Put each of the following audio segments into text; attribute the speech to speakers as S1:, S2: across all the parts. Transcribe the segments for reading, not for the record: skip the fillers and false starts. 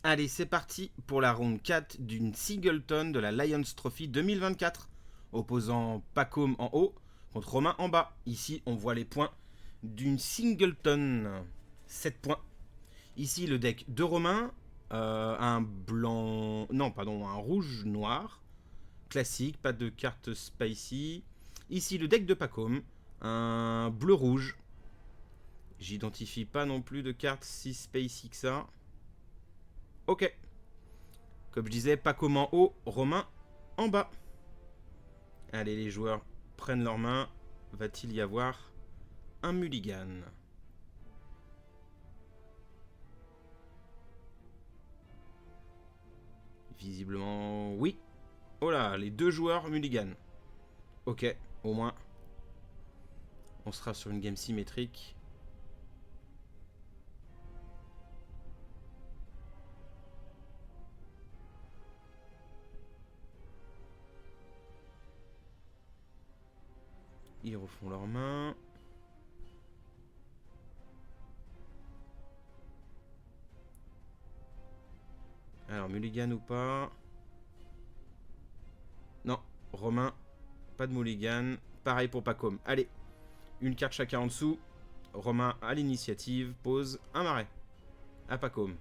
S1: Allez, c'est parti pour la ronde 4 d'une singleton de la Lions Trophy 2024. Opposant Pacôme en haut contre Romain en bas. Ici, on voit les points d'une singleton. 7 points. Ici, le deck de Romain. Un blanc... Non, pardon, un rouge-noir. Classique, pas de carte spicy. Ici, le deck de Pacôme. Un bleu-rouge. J'identifie pas non plus de carte si spicy que ça. Ok. Comme je disais, Pacôme en haut, Romain en bas. Allez, les joueurs prennent leurs mains. Va-t-il y avoir un mulligan? Visiblement, oui. Oh là, les deux joueurs mulligan. Ok, au moins. On sera sur une game symétrique. Ils refont leurs mains. Alors, mulligan ou pas? Non, Romain, pas de mulligan. Pareil pour Pacôme. Allez, une carte chacun en dessous. Romain à l'initiative pose un marais à Pacôme.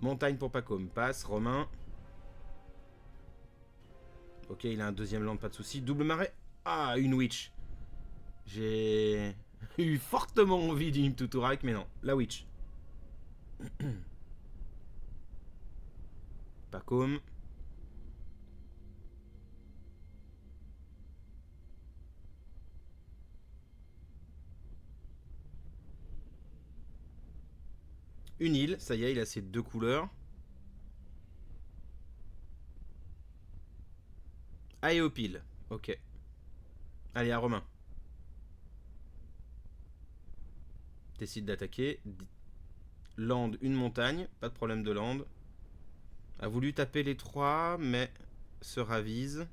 S1: Montagne pour Pacôme. Passe, Romain. Ok, il a un deuxième land, pas de soucis. Double marais. Ah, une witch. J'ai eu fortement envie d'une Tuturak, mais non. La witch. Pacôme. Une île, ça y est, il a ses deux couleurs. Aéopile. Ok. Allez, à Romain. Décide d'attaquer. Land, une montagne. Pas de problème de land. A voulu taper les trois, mais se ravise.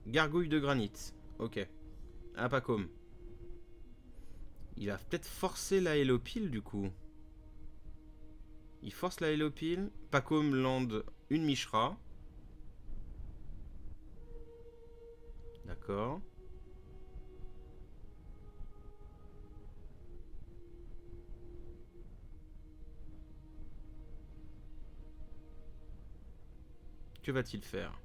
S1: Gargouille de granit. Ok. À Pacôme. Il va peut-être forcer la Hélopile du coup. Il force la Hélopile. Pacôme land une Mishra. D'accord. Que va-t-il faire?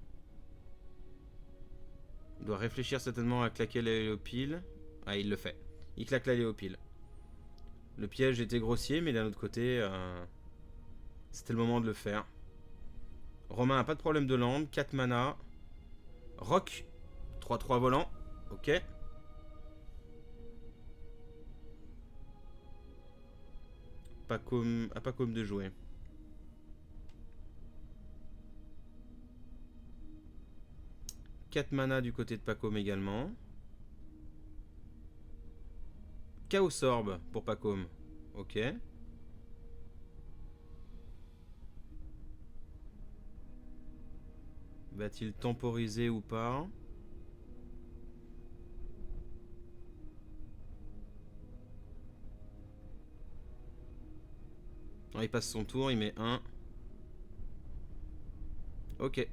S1: Il doit réfléchir certainement à claquer la Hélopile. Ah, il le fait. Il claque la Hélopile. Le piège était grossier, mais d'un autre côté, c'était le moment de le faire. Romain a pas de problème de land. 4 mana. Rock. 3-3 volant. Ok. Pas comme de jouer. Quatre mana du côté de Pacôme également. Chaos Orb pour Pacôme. Ok. Va-t-il temporiser ou pas? Non, il passe son tour, il met 1. Ok.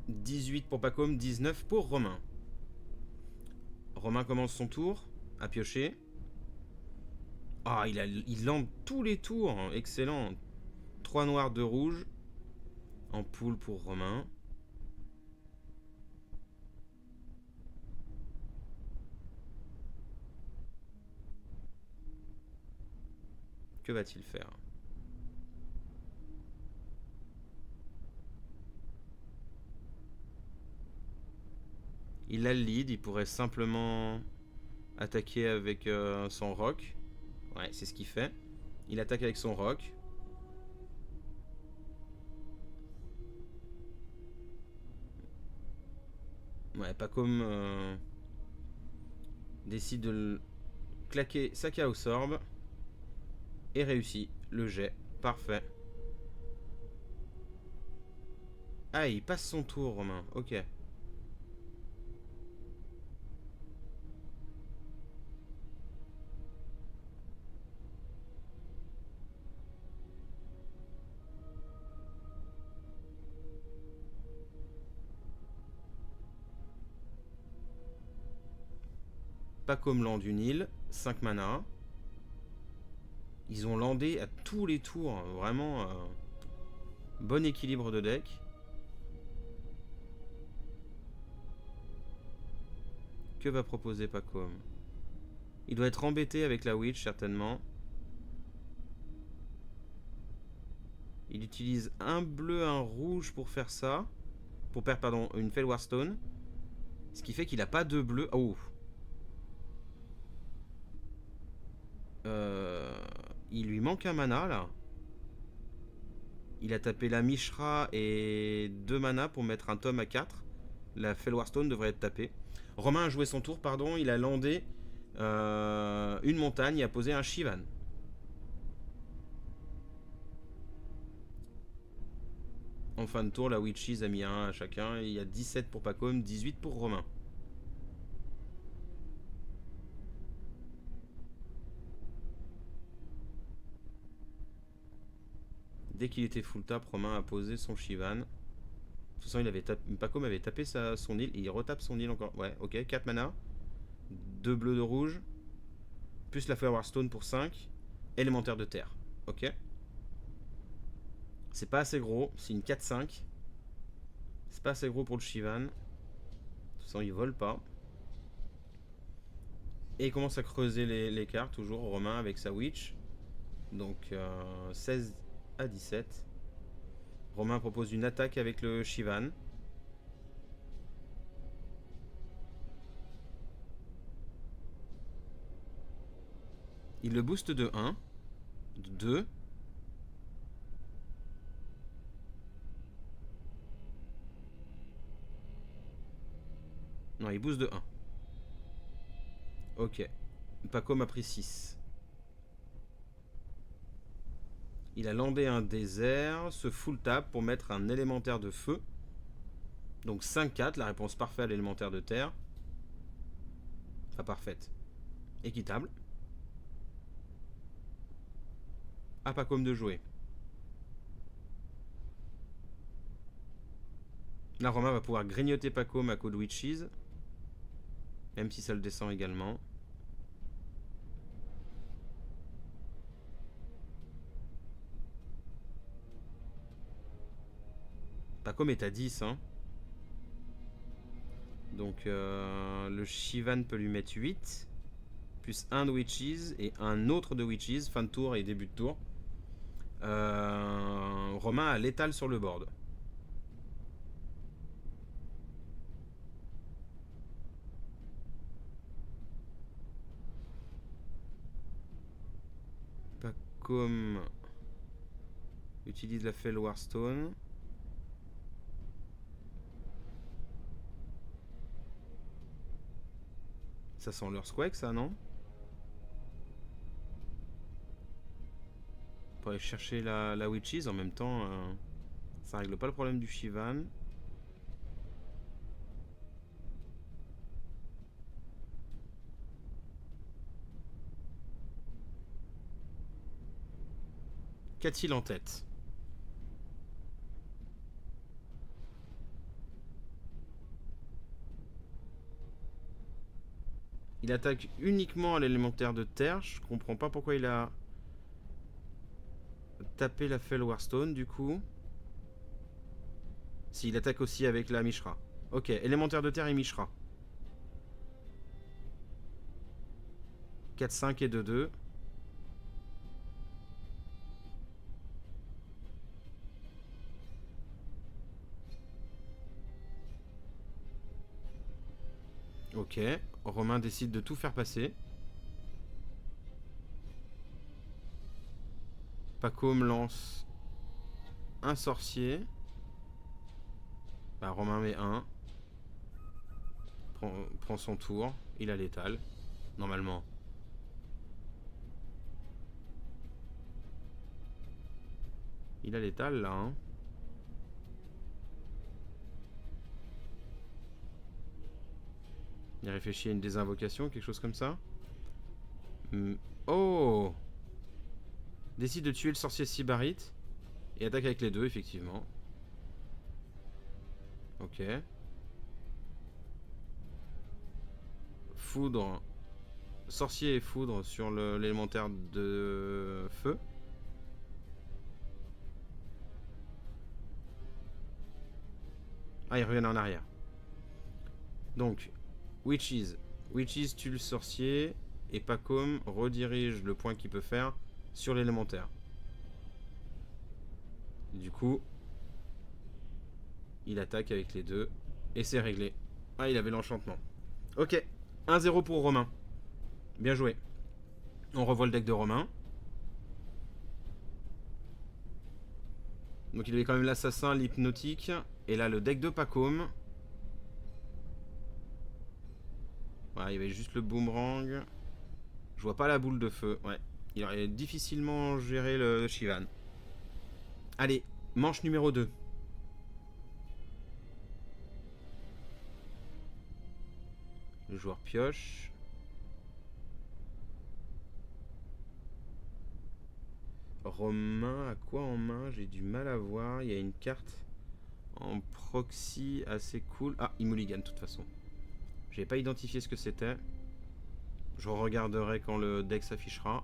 S1: 18 pour Pacôme, 19 pour Romain. Romain commence son tour à piocher. Ah, il lande tous les tours. Excellent. 3 noirs, 2 rouges. En poule pour Romain. Que va-t-il faire? Il a le lead, il pourrait simplement attaquer avec son rock. Ouais, c'est ce qu'il fait. Il attaque avec son rock. Ouais, pas comme décide de claquer sa Chaos Orb. Et réussit le jet. Parfait. Ah, il passe son tour, Romain. Ok. Pas comme land d'une île. 5 mana. Ils ont landé à tous les tours. Vraiment, bon équilibre de deck. Que va proposer Pacom? Il doit être embêté avec la Witch, certainement. Il utilise un bleu, un rouge pour faire ça. Pour perdre, pardon, une Fellwar Stone. Ce qui fait qu'il n'a pas de bleu. Oh! Il lui manque un mana, là. Il a tapé la Mishra et 2 mana pour mettre un tome à 4. La Fellwar Stone devrait être tapée. Romain a joué son tour, pardon. Il a landé une montagne et a posé un Shivan. En fin de tour, la Witches a mis un à chacun. Il y a 17 pour Pacom, 18 pour Romain. Dès qu'il était full tap, Romain a posé son Shivan. De toute façon, Pacom avait tapé son île et il retape son île encore. Ouais, ok, 4 mana. 2 bleus de rouge. Plus la Fellwar Stone pour 5. Élémentaire de terre. Ok. C'est pas assez gros. C'est une 4-5. C'est pas assez gros pour le Shivan. De toute façon, il vole pas. Et il commence à creuser les cartes, toujours Romain avec sa Witch. Donc 16 à 17. Romain propose une attaque avec le Shivan. Il le booste de 1, de 2. Non, il booste de 1. Ok. Pacom a pris 6. Il a landé un désert, se full tap pour mettre un élémentaire de feu. Donc 5-4, la réponse parfaite à l'élémentaire de terre. Pas parfaite. Équitable. À Pacom de jouer. Là, Romain va pouvoir grignoter Pacom à coup de Witches. Même si ça le descend également. Pacom est à 10, hein. Donc le Shivan peut lui mettre 8. Plus un de Witches et un autre de Witches. Fin de tour et début de tour. Romain a l'étal sur le board. Pacom utilise la Fellwar Stone. Ça sent l'Earthquake, ça, non? Pour aller chercher la Witches en même temps, ça règle pas le problème du Shivan. Qu'a-t-il en tête? Il attaque uniquement à l'élémentaire de terre. Je comprends pas pourquoi il a tapé la Fellwar Stone du coup. S'il attaque aussi avec la Mishra. Ok, élémentaire de terre et Mishra. 4-5 et 2-2. Ok, Romain décide de tout faire passer. Pacom lance un sorcier. Bah, Romain met 1. Prend son tour. Il a l'étal. Normalement. Il a l'étal là. Hein. Il réfléchit à une désinvocation, quelque chose comme ça. Oh! Décide de tuer le sorcier Sybarite. Et attaque avec les deux, effectivement. Ok. Foudre. Sorcier et foudre sur l'élémentaire de feu. Ah, il revient en arrière. Donc, Witches. Witches tue le sorcier. Et Pacom redirige le point qu'il peut faire sur l'élémentaire. Du coup, il attaque avec les deux. Et c'est réglé. Ah, il avait l'enchantement. Ok. 1-0 pour Romain. Bien joué. On revoit le deck de Romain. Donc il avait quand même l'assassin, l'hypnotique. Et là, le deck de Pacom. Voilà, il y avait juste le boomerang. Je vois pas la boule de feu. Ouais. Il aurait difficilement géré le Shivan. Allez, manche numéro 2. Le joueur pioche. Romain a quoi en main? J'ai du mal à voir. Il y a une carte en proxy assez cool. Ah, il mulligan de toute façon. J'ai pas identifié ce que c'était. Je regarderai quand le deck s'affichera.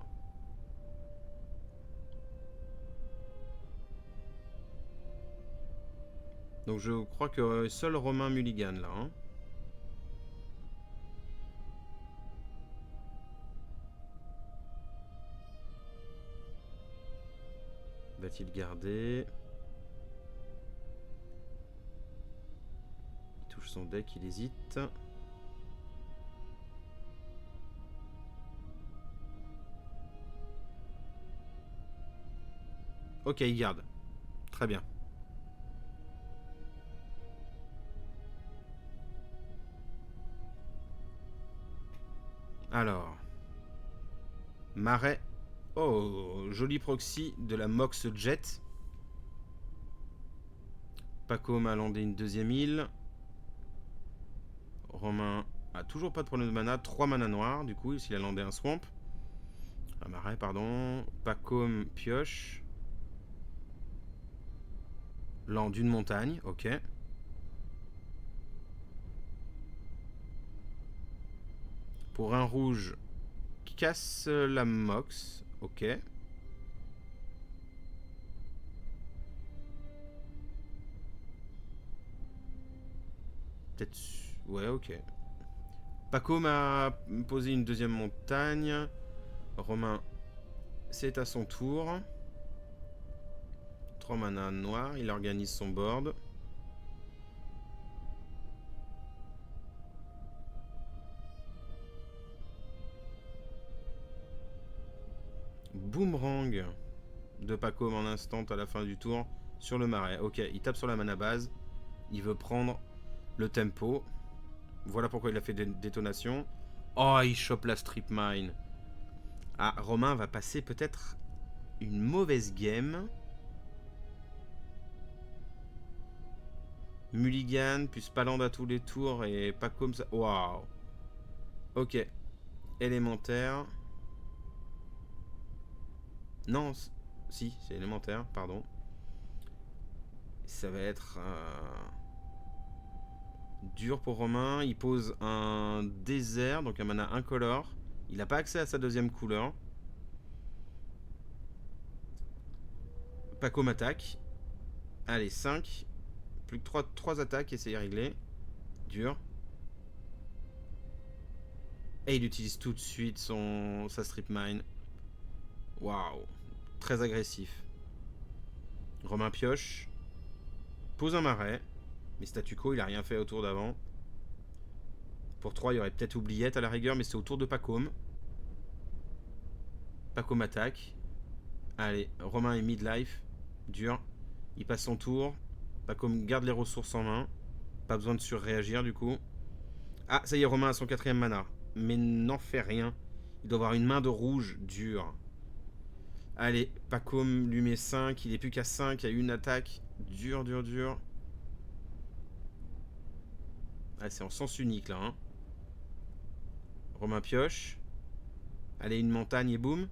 S1: Donc je crois que seul Romain mulligan là. Hein. Va-t-il garder? Il touche son deck, il hésite. Ok, il garde. Très bien. Alors. Marais. Oh, joli proxy de la Mox Jet. Paco m'a landé une deuxième île. Romain a toujours pas de problème de mana. 3 mana noirs, du coup, s'il a landé un swamp. Un marais, pardon. Pacom pioche. Land d'une montagne, ok. Pour un rouge, casse la Mox, ok. Peut-être. Ouais, ok. Paco m'a posé une deuxième montagne. Romain, c'est à son tour. 3 mana noirs, il organise son board. Boomerang de Pacom en instant à la fin du tour sur le marais. Ok, il tape sur la mana base. Il veut prendre le tempo. Voilà pourquoi il a fait des détonations. Oh, il chope la strip mine. Ah, Romain va passer peut-être une mauvaise game. Mulligan, puis Spaland à tous les tours et pas comme ça. Waouh. Ok. Élémentaire. Non, si, c'est élémentaire, pardon. Ça va être dur pour Romain. Il pose un désert, donc un mana incolore. Il n'a pas accès à sa deuxième couleur. Paco m'attaque. Allez, 5. Plus que 3 attaques et c'est réglé. Dur. Et il utilise tout de suite sa strip mine. Waouh. Très agressif. Romain pioche. Pose un marais. Mais statu quo, il a rien fait au tour d'avant. Pour 3, il y aurait peut-être oubliette à la rigueur, mais c'est au tour de Pacom. Pacom attaque. Allez, Romain est midlife. Dur. Il passe son tour. Pacom garde les ressources en main. Pas besoin de surréagir du coup. Ah, ça y est, Romain a son 4ème mana. Mais n'en fait rien. Il doit avoir une main de rouge dure. Allez, Pacom lui met 5. Il est plus qu'à 5. Il y a une attaque. Dur, dur, dur. Ah, c'est en sens unique là. Hein. Romain pioche. Allez, une montagne et boum.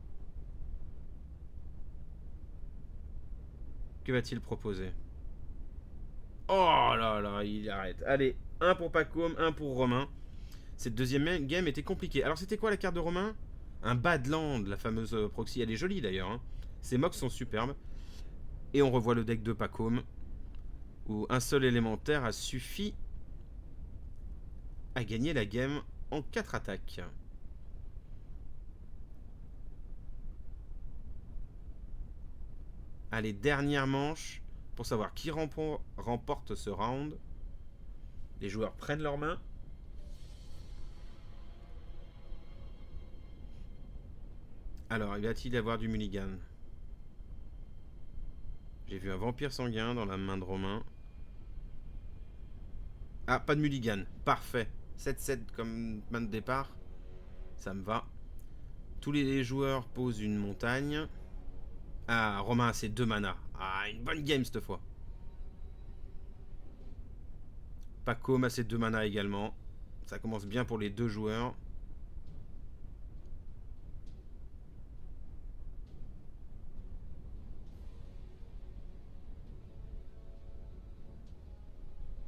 S1: Que va-t-il proposer? Oh là là, il arrête. Allez, un pour Pacôme, un pour Romain. Cette deuxième game était compliquée. Alors c'était quoi la carte de Romain? Un Badland, la fameuse proxy. Elle est jolie d'ailleurs. Hein. Ces mocks sont superbes. Et on revoit le deck de Pacôme, où un seul élémentaire a suffi à gagner la game en 4 attaques. Allez, dernière manche pour savoir qui remporte ce round. Les joueurs prennent leurs mains. Alors, va-t-il y avoir du mulligan? J'ai vu un vampire sanguin dans la main de Romain. Ah, pas de mulligan. Parfait. 7-7 comme main de départ. Ça me va. Tous les joueurs posent une montagne. Ah, Romain a ses 2 manas. Ah, une bonne game cette fois. Pacôme a ses 2 manas également. Ça commence bien pour les 2 joueurs.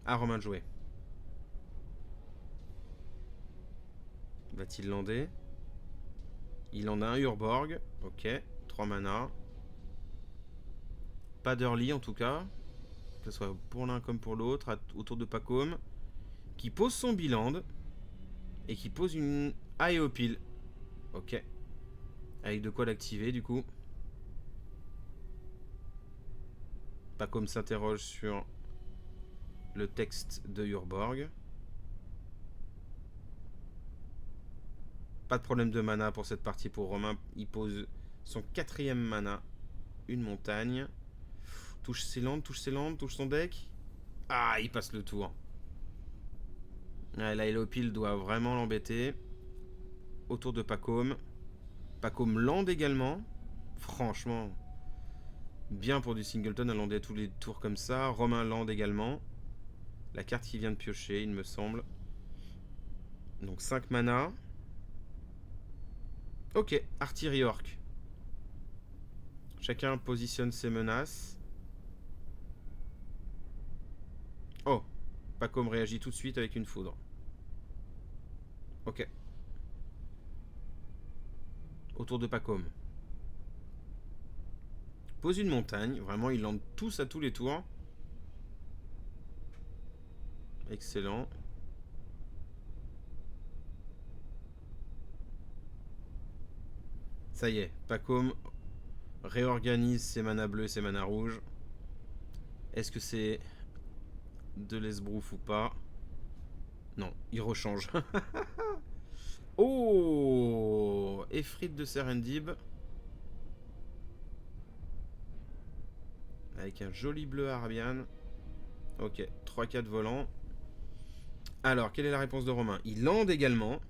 S1: À Romain de jouer. Va-t-il lander? Il en a un Urborg. Ok. 3 manas. Pas d'early en tout cas. Que ce soit pour l'un comme pour l'autre. Autour de Pacôme. Qui pose son biland. Et qui pose une Aeopile. Ok. Avec de quoi l'activer du coup. Pacôme s'interroge sur le texte de Urborg. Pas de problème de mana pour cette partie pour Romain. Il pose son 4ème mana. Une montagne. Touche ses landes, touche son deck. Ah, il passe le tour. Ouais, la Helopile doit vraiment l'embêter. Autour de Pacôme. Pacôme lande également. Franchement, bien pour du singleton à lander tous les tours comme ça. Romain lande également. La carte qui vient de piocher, il me semble. Donc 5 mana. Ok, artillerie orc. Chacun positionne ses menaces. Oh, Pacôme réagit tout de suite avec une foudre. Ok. Autour de Pacôme. Pose une montagne. Vraiment, ils landent tous à tous les tours. Excellent. Ça y est, Pacôme réorganise ses manas bleus et ses manas rouges. Est-ce que c'est de l'esbrouf ou pas? Non, il rechange. Oh, Efrit de Serendib. Avec un joli bleu Arabian. Ok, 3-4 volants. Alors, quelle est la réponse de Romain? Il lande également.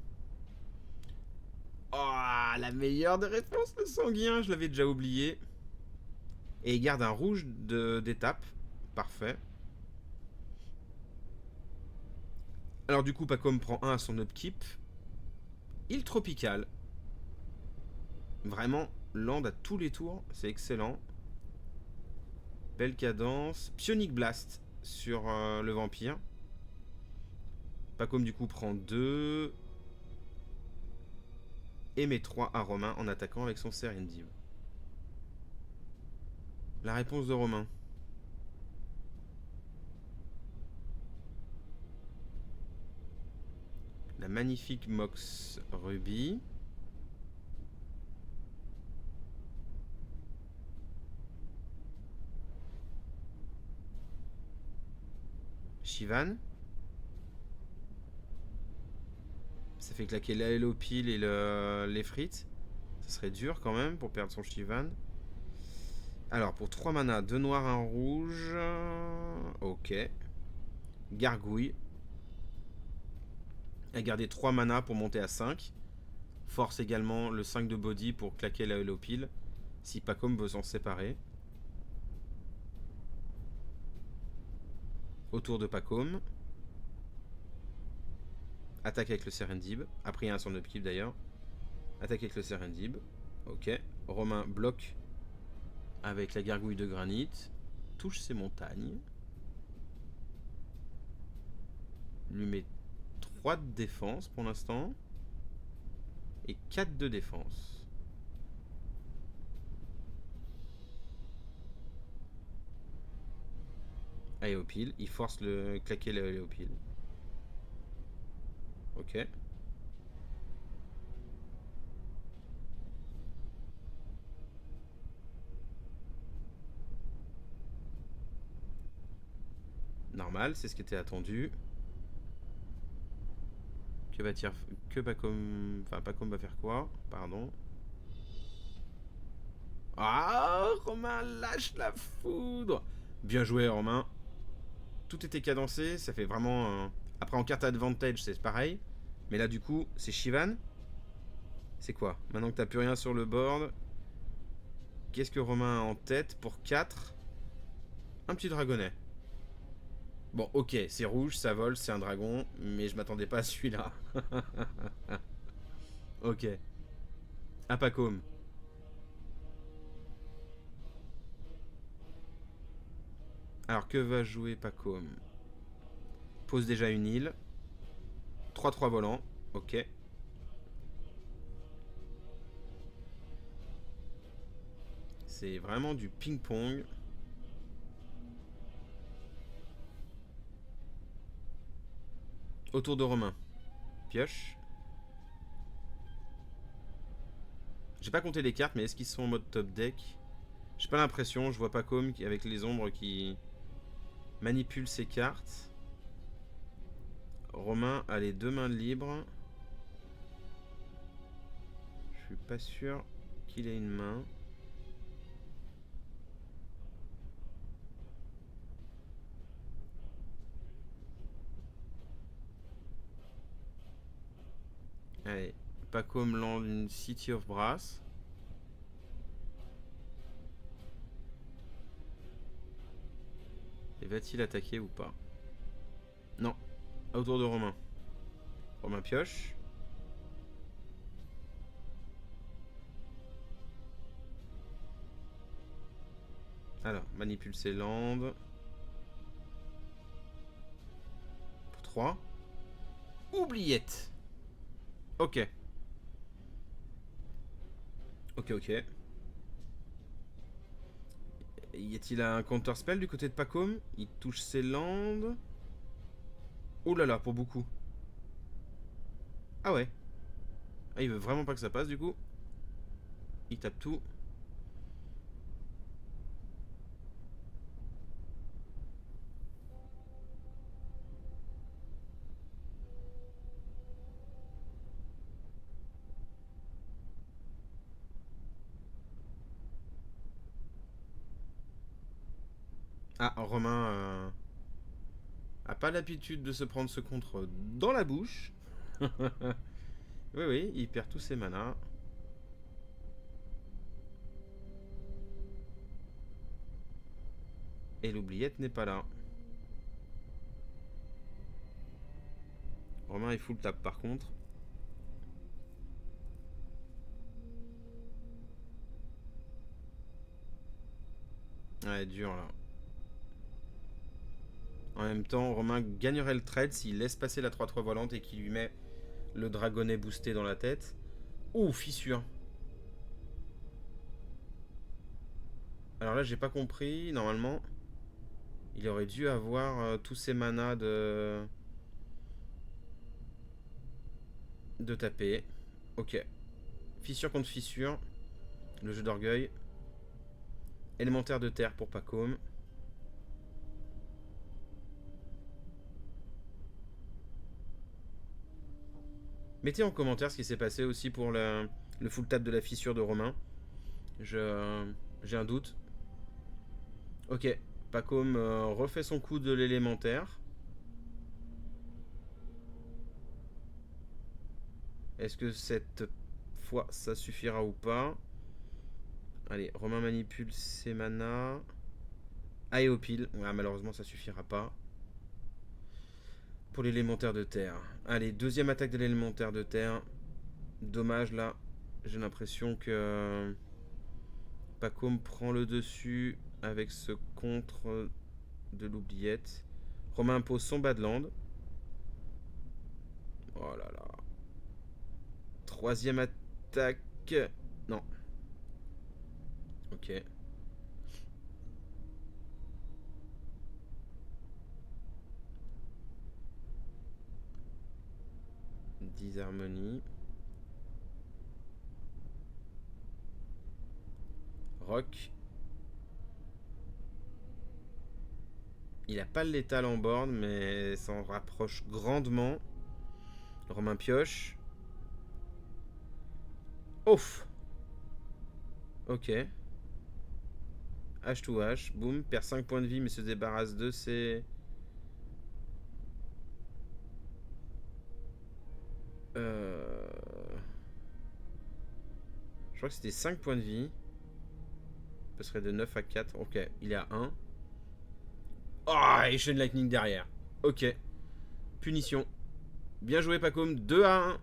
S1: Oh, la meilleure des réponses, le sanguin, je l'avais déjà oublié. Et il garde un rouge d'étape. Parfait. Alors du coup, Pacôme prend 1 à son upkeep. Île tropicale. Vraiment, land à tous les tours, c'est excellent. Belle cadence. Psionic Blast sur le vampire. Pacôme du coup prend 2. Et met 3 à Romain en attaquant avec son Serendib. La réponse de Romain. La magnifique Mox Ruby. Shivan. Ça fait claquer la Helopile et les frites. Ça serait dur quand même pour perdre son Shivan. Alors pour 3 mana, 2 noirs, 1 rouge. Ok. Gargouille. A garder 3 mana pour monter à 5. Force également le 5 de body pour claquer la Helopile. Si Pacôme veut s'en séparer. Autour de Pacôme. Attaque avec le Serendib. Après, il y a un son upkeep d'ailleurs. Attaque avec le Serendib. Ok. Romain bloque avec la gargouille de granit. Touche ses montagnes. Lui met 3 de défense pour l'instant. Et 4 de défense. Allez, au pile. Il force le claquer le au pile. Ok. Normal, c'est ce qui était attendu. Que va-t-il... Que Pacom... Enfin, Pacom va faire quoi? Pardon. Ah, Romain lâche la foudre. Bien joué, Romain. Tout était cadencé, ça fait vraiment... Après, en carte advantage, c'est pareil. Mais là, du coup, c'est Shivan. C'est quoi? Maintenant que t'as plus rien sur le board, qu'est-ce que Romain a en tête pour 4? Un petit dragonnet. Bon, ok, c'est rouge, ça vole, c'est un dragon, mais je m'attendais pas à celui-là. Ok. Un Pacôme. Alors, que va jouer Pacôme? Pose déjà une île. 3-3 volants. Ok. C'est vraiment du ping-pong. Autour de Romain. Pioche. J'ai pas compté les cartes, mais est-ce qu'ils sont en mode top deck? J'ai pas l'impression. Je vois Pacôme avec les ombres qui manipule ses cartes. Romain a les 2 mains libres. Je suis pas sûr qu'il ait une main. Allez, Pacôme lance une City of Brass. Et va-t-il attaquer ou pas? Non. Autour de Romain. Romain pioche. Alors, manipule ses landes. Pour 3. Oubliette. Ok. Ok, ok. Y a-t-il un counter spell du côté de Pacôme? Il touche ses landes. Oh là là, pour beaucoup. Ah ouais. Ah, il veut vraiment pas que ça passe du coup. Il tape tout. Ah, Romain a pas l'habitude de se prendre ce contre dans la bouche. Oui, oui, il perd tous ses manas. Et l'oubliette n'est pas là. Romain est full tap par contre. Ouais, dur là. En même temps, Romain gagnerait le trade s'il laisse passer la 3-3 volante et qu'il lui met le dragonnet boosté dans la tête. Ouh, fissure. Alors là, j'ai pas compris. Normalement, il aurait dû avoir tous ses manas de taper. Ok. Fissure contre fissure. Le jeu d'orgueil. Élémentaire de terre pour Pacôme. Mettez en commentaire ce qui s'est passé aussi pour le full tap de la fissure de Romain. J'ai un doute. Ok. Pacôme refait son coup de l'élémentaire. Est-ce que cette fois ça suffira ou pas? Allez, Romain manipule ses manas. Ah, et au pile. Ouais, malheureusement, ça suffira pas. pour l'élémentaire de terre. Allez, deuxième attaque de l'élémentaire de terre. Dommage là. J'ai l'impression que Pacôme prend le dessus avec ce contre de l'oubliette. Romain impose son Badland. Oh là là. Troisième attaque. Non. Ok. 10 harmonies. Rock. Il a pas le létal en borne, mais s'en rapproche grandement. Romain pioche. Ouf. Ok. H to H. Boum. Perd 5 points de vie, mais se débarrasse de ses... Je crois que c'était 5 points de vie. Ça serait de 9 à 4. Ok, il est à 1. Oh, et Chain Lightning derrière. Ok. Punition. Bien joué, Pacôme. 2 à 1.